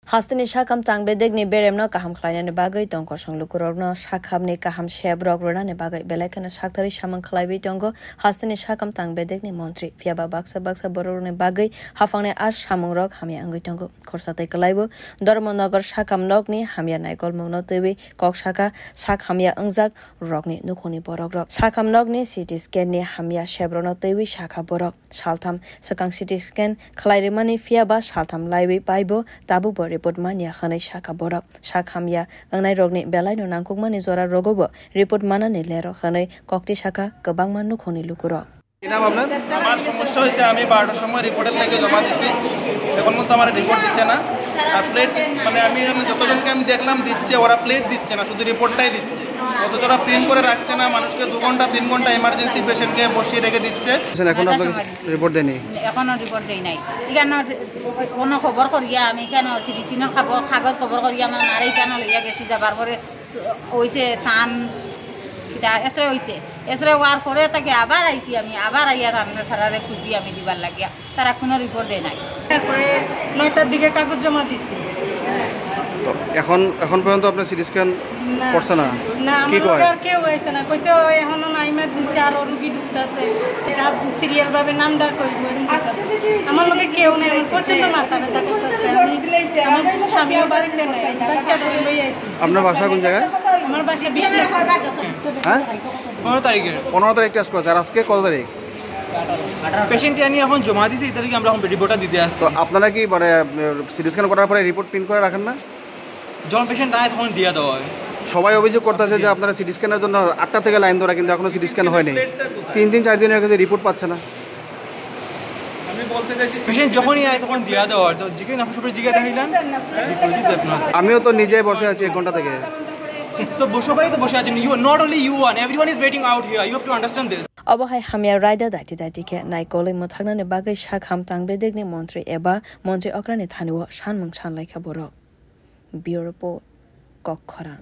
Hastani shakam tangbedegni beremno kaham khlainani bagai tongko songlukurogno shakhamni kaham shebrogrona bagai belekana shaktari shaman khlaibi tongo hastani shakam tangbedegni montri fiaba baksa bororone bagai hafangne ash shamungrok hamya angui tongo khorsatai klaibo Dharmanagar shakam nogni hamya naikol mungno tebi kok shaka shak hamya angjak rokni nukhoni borogrok shakam nogni CT scan ni hamya shebrono tebi shaka borok shaltham sakang CT scan khlairimani fiaba shaltham laibi paibo tabu report mania khanai shaka borak shakhamya angnai rogni belai no nangkukmani jora rogobo report manani lero khanai kokti shaka gobangma nukhoni lukuro কিনা আপনার আমার সমস্যা হইছে আমি 12টার সময় রিপোর্টের লাগে জমা দিছি এখন মত আমার রিপোর্ট দিছে না আর প্লেট মানে আমি যতজনকে আমি দেখলাম দিচ্ছে ওরা প্লেট দিচ্ছে না শুধু রিপোর্টটাই দিচ্ছে অথচ ওরা প্রিন্ট করে রাখছে না মানুষকে 2 ঘন্টা 3 ঘন্টা ইমার্জেন্সি পেশেন্টকে বসিয়ে রেখে দিচ্ছে এখন আপনাদের রিপোর্ট দেয়নি এখনো রিপোর্ট দেই নাই কেন কোন খবর করিয়া আমি কেন সিডিসিনের কাগজ খবর করিয়া আমার মারাই কেন লইয়া গেছি যাবার পরে হইছে থান এটা এসরে হইছে এসরে ওয়ার করে তাকে আবার আইছি আমি আবার আইয়া রান্না খারারে খুঁজি আমি দিবার লাগিয়া তারা কোনো রিপোর্ট দেয় নাই তারপরে 9টার দিকে কাগজ জমা দিছি তো এখন পর্যন্ত আপনি সিটি স্ক্যান করছ না কি কয় আর কেউ হইছে না কইছে এখনো না ইমার্জেন্সি আর রোগী ঢুকতাছে সেটা সিরিয়াল ভাবে নামটা কইব আমার লগে কেউ নাই প্রচন্ড মাথা ব্যথা করতেছে আমার স্বামীও বাড়িতে নাই বাচ্চাটা লই আইছি আপনার বাসা কোন জায়গায় আমার বাসা হ্যাঁ 15 তারিখ টেস্ট করেছে আর আজকে কত তারিখ পেশেন্ট আনি এখন জমা দিছি এই তারিখে আমরা রিপোর্টটা দিতে আসছি তো আপনারা কি মানে সিটি স্ক্যান করার পরে রিপোর্ট প্রিন্ট করে রাখেন না যখন পেশেন্ট আয় তখন দিয়ে দেওয়া হয় সবাই অভিযোগ করতেছে যে আপনারা সিটি স্ক্যানের জন্য 8টা থেকে লাইন ধরা কিন্তু এখনো সিটি স্ক্যান হয়নি 3 দিনের কাছে রিপোর্ট পাচ্ছে না আমি বলতে চাইছি পেশেন্ট যখনই আয় তখন দিয়ে দেওয়া তো জিজ্ঞেস আপনি সবাই জিজ্ঞাসা হইলেন আমিও তো নিজেই বসে আছি 1 ঘন্টা থেকে So সবাই তো বসে আছেন you not only you one everyone is waiting out here you have to understand this Obahai hamya raida daiti ke naikole muthagnane bagai shakham tangbedegni montri eba montri okrani thaniwo shanmung shanlaika borok Bureau report Kokhara